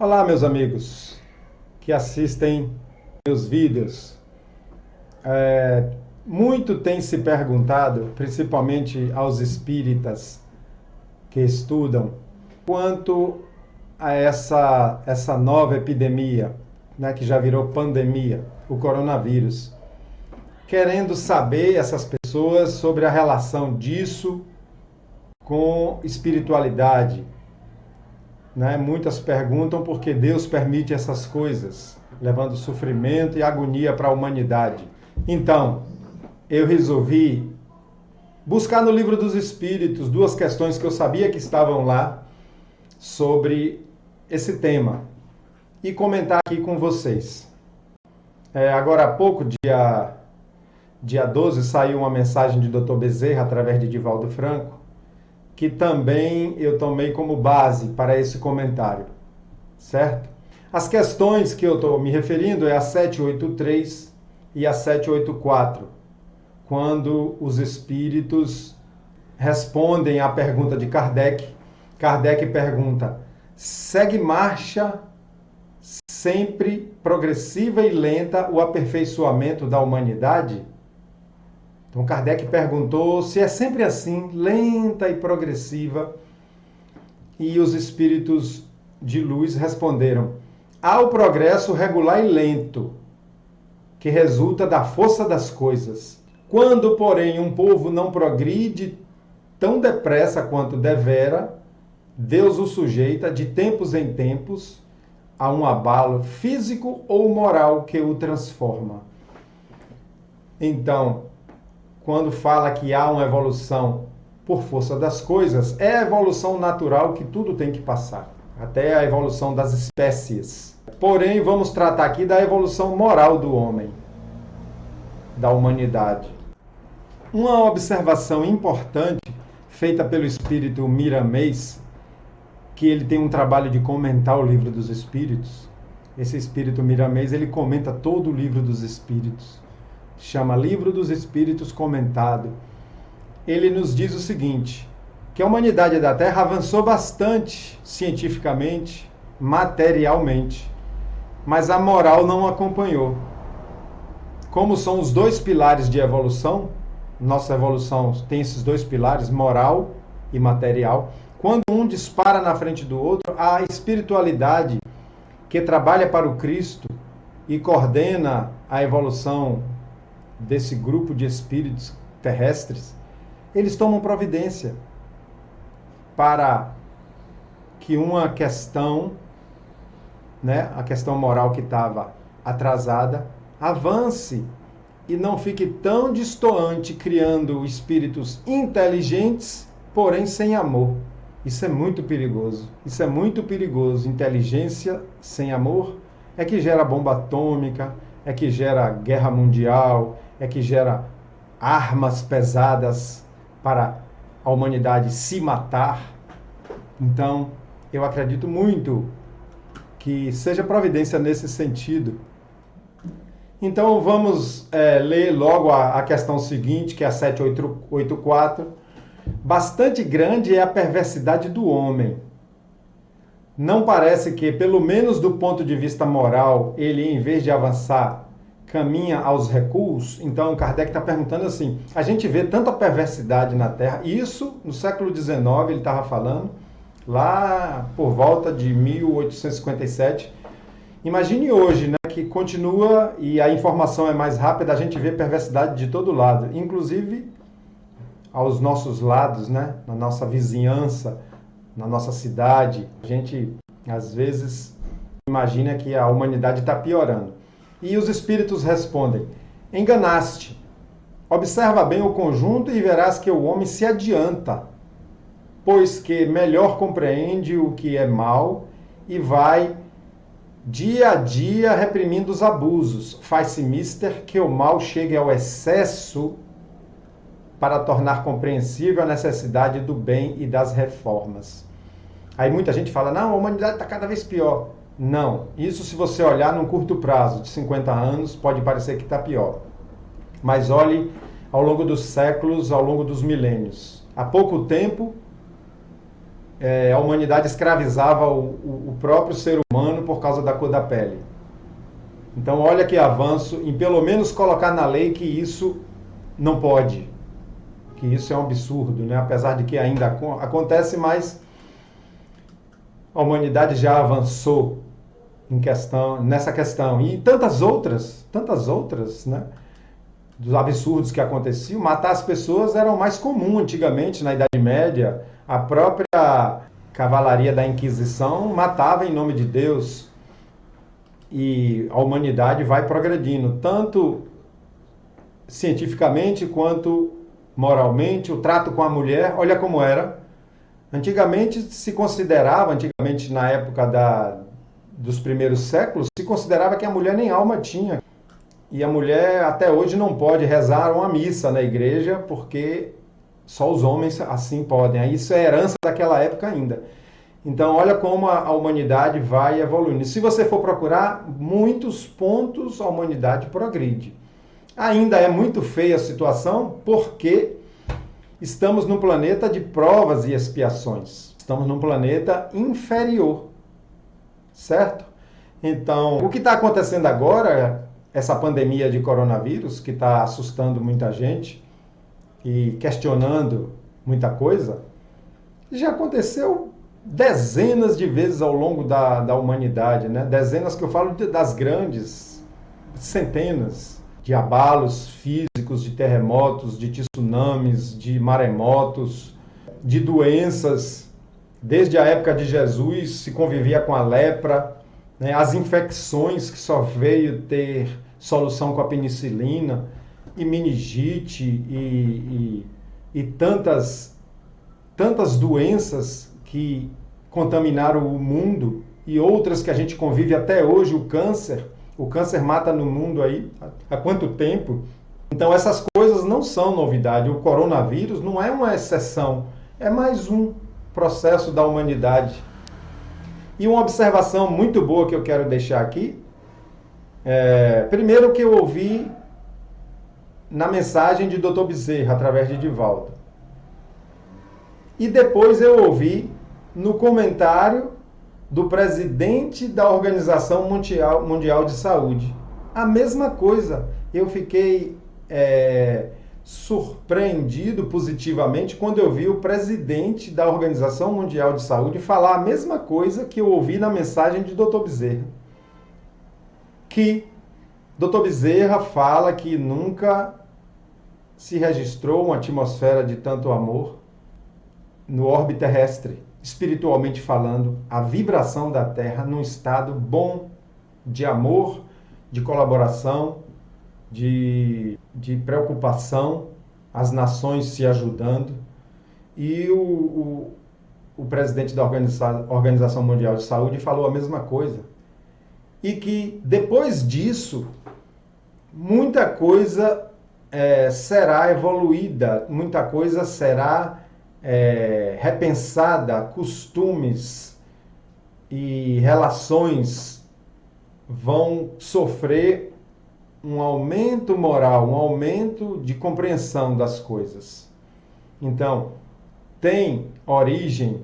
Olá, meus amigos que assistem meus vídeos. Muito tem se perguntado, principalmente aos espíritas que estudam, quanto a essa nova epidemia, né, que já virou pandemia, o coronavírus. Querendo saber, essas pessoas, sobre a relação disso com espiritualidade. Né? Muitas perguntam por que Deus permite essas coisas, levando sofrimento e agonia para a humanidade. Então, eu resolvi buscar no Livro dos Espíritos duas questões que eu sabia que estavam lá sobre esse tema e comentar aqui com vocês. Agora há pouco, dia 12, saiu uma mensagem de Dr. Bezerra através de Divaldo Franco, que também eu tomei como base para esse comentário, certo? As questões que eu estou me referindo é a 783 e a 784, quando os espíritos respondem à pergunta de Kardec. Kardec pergunta: segue marcha sempre progressiva e lenta o aperfeiçoamento da humanidade? Então Kardec perguntou se é sempre assim, lenta e progressiva, e os espíritos de luz responderam: há o progresso regular e lento, que resulta da força das coisas. Quando, porém, um povo não progride tão depressa quanto devera, Deus o sujeita de tempos em tempos a um abalo físico ou moral que o transforma. Então, quando fala que há uma evolução por força das coisas, é a evolução natural que tudo tem que passar, até a evolução das espécies. Porém, vamos tratar aqui da evolução moral do homem, da humanidade. Uma observação importante feita pelo espírito Miramês, que ele tem um trabalho de comentar o Livro dos Espíritos. Esse espírito Miramês, ele comenta todo o Livro dos Espíritos. Chama Livro dos Espíritos Comentado. Ele nos diz o seguinte, que a humanidade da Terra avançou bastante cientificamente, materialmente, mas a moral não acompanhou. Como são os dois pilares de evolução, nossa evolução tem esses dois pilares, moral e material. Quando um dispara na frente do outro, a espiritualidade que trabalha para o Cristo e coordena a evolução desse grupo de espíritos terrestres, eles tomam providência para que uma questão, né, a questão moral que estava atrasada, avance e não fique tão distoante, criando espíritos inteligentes, porém sem amor. Isso é muito perigoso. Isso é muito perigoso. Inteligência sem amor é que gera bomba atômica, é que gera guerra mundial, é que gera armas pesadas para a humanidade se matar. Então, eu acredito muito que seja providência nesse sentido. Então, vamos ler logo a questão seguinte, que é a 784. Bastante grande é a perversidade do homem. Não parece que, pelo menos do ponto de vista moral, ele, em vez de avançar, caminha aos recuos? Então, Kardec está perguntando assim, a gente vê tanta perversidade na Terra, isso no século XIX, ele estava falando, lá por volta de 1857. Imagine hoje, né, que continua, e a informação é mais rápida, a gente vê perversidade de todo lado, inclusive aos nossos lados, né, na nossa vizinhança, na nossa cidade. A gente, às vezes, imagina que a humanidade está piorando. E os espíritos respondem: enganaste. Observa bem o conjunto e verás que o homem se adianta, pois que melhor compreende o que é mal e vai dia a dia reprimindo os abusos. Faz-se mister que o mal chegue ao excesso para tornar compreensível a necessidade do bem e das reformas. Aí muita gente fala, não, a humanidade está cada vez pior. Não, isso se você olhar num curto prazo, de 50 anos, pode parecer que está pior. Mas olhe ao longo dos séculos, ao longo dos milênios. Há pouco tempo, a humanidade escravizava o próprio ser humano por causa da cor da pele. Então, olha que avanço em pelo menos colocar na lei que isso não pode, que isso é um absurdo, né? Apesar de que ainda acontece, mas a humanidade já avançou nessa questão. E tantas outras, né? Dos absurdos que aconteciam. Matar as pessoas era o mais comum antigamente, na Idade Média. A própria cavalaria da Inquisição matava em nome de Deus. E a humanidade vai progredindo, tanto cientificamente quanto moralmente. O trato com a mulher, olha como era. Antigamente se considerava, na época dos primeiros séculos, se considerava que a mulher nem alma tinha. E a mulher até hoje não pode rezar uma missa na igreja, porque só os homens assim podem. Isso é herança daquela época ainda. Então, olha como a humanidade vai evoluindo. Se você for procurar, muitos pontos a humanidade progride. Ainda é muito feia a situação, porque estamos num planeta de provas e expiações. Estamos num planeta inferior, certo? Então, o que está acontecendo agora, essa pandemia de coronavírus, que está assustando muita gente e questionando muita coisa, já aconteceu dezenas de vezes ao longo da humanidade, né? Dezenas que eu falo das grandes, centenas de abalos físicos, de terremotos, de tsunamis, de maremotos, de doenças. Desde a época de Jesus se convivia com a lepra, né? As infecções que só veio ter solução com a penicilina, e meningite e tantas doenças que contaminaram o mundo, e outras que a gente convive até hoje, o câncer mata no mundo aí há quanto tempo? Então essas coisas não são novidade. O coronavírus não é uma exceção, é mais um processo da humanidade. E uma observação muito boa que eu quero deixar aqui, primeiro que eu ouvi na mensagem de Dr. Bezerra, através de Divaldo. E depois eu ouvi no comentário do presidente da Organização Mundial de Saúde. A mesma coisa. Eu fiquei surpreendido positivamente quando eu vi o presidente da Organização Mundial de Saúde falar a mesma coisa que eu ouvi na mensagem de Dr. Bezerra. Que Dr. Bezerra fala que nunca se registrou uma atmosfera de tanto amor no orbe terrestre, espiritualmente falando, a vibração da Terra num estado bom de amor, de colaboração, de preocupação, as nações se ajudando. E o presidente da Organização Mundial de Saúde falou a mesma coisa. E que depois disso, muita coisa será evoluída, muita coisa será repensada, costumes e relações vão sofrer um aumento moral, um aumento de compreensão das coisas. Então, tem origem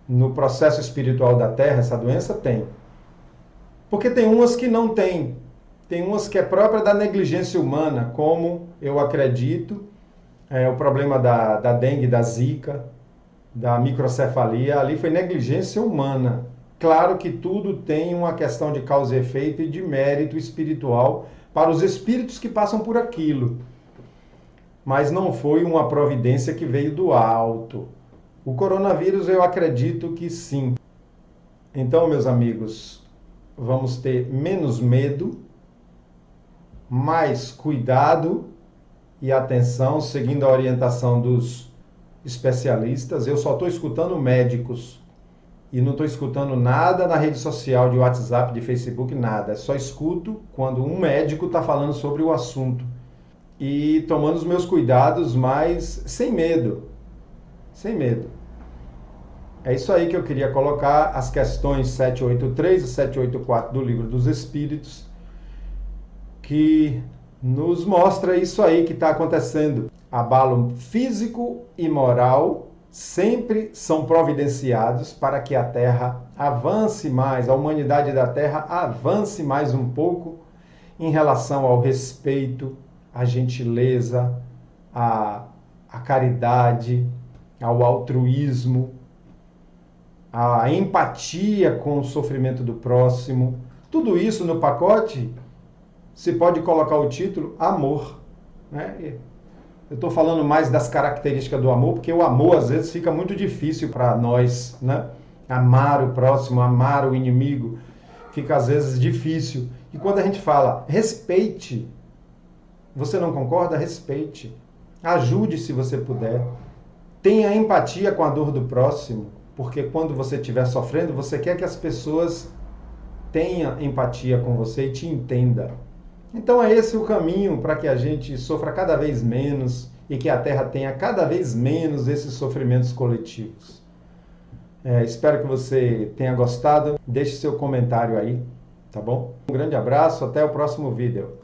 no processo espiritual da Terra, essa doença tem. Porque tem umas que não tem. Tem umas que é própria da negligência humana, como eu acredito, o problema da dengue, da zika, da microcefalia, ali foi negligência humana. Claro que tudo tem uma questão de causa e efeito e de mérito espiritual para os espíritos que passam por aquilo. Mas não foi uma providência que veio do alto. O coronavírus eu acredito que sim. Então, meus amigos, vamos ter menos medo, mais cuidado e atenção, seguindo a orientação dos especialistas. Eu só estou escutando médicos e não estou escutando nada na rede social, de WhatsApp, de Facebook, nada. Só escuto quando um médico está falando sobre o assunto e tomando os meus cuidados, mas sem medo. Sem medo. É isso aí que eu queria colocar, as questões 783 e 784 do Livro dos Espíritos, que nos mostra isso aí que está acontecendo. Abalo físico e moral sempre são providenciados para que a Terra avance mais, a humanidade da Terra avance mais um pouco em relação ao respeito, à gentileza, à caridade, ao altruísmo, à empatia com o sofrimento do próximo. Tudo isso no pacote se pode colocar o título amor, né? Eu estou falando mais das características do amor, porque o amor às vezes fica muito difícil para nós, né? Amar o próximo, amar o inimigo, fica às vezes difícil. E quando a gente fala respeite, você não concorda? Respeite. Ajude se você puder. Tenha empatia com a dor do próximo, porque quando você estiver sofrendo, você quer que as pessoas tenham empatia com você e te entendam. Então é esse o caminho para que a gente sofra cada vez menos e que a Terra tenha cada vez menos esses sofrimentos coletivos. Espero que você tenha gostado. Deixe seu comentário aí, tá bom? Um grande abraço, até o próximo vídeo.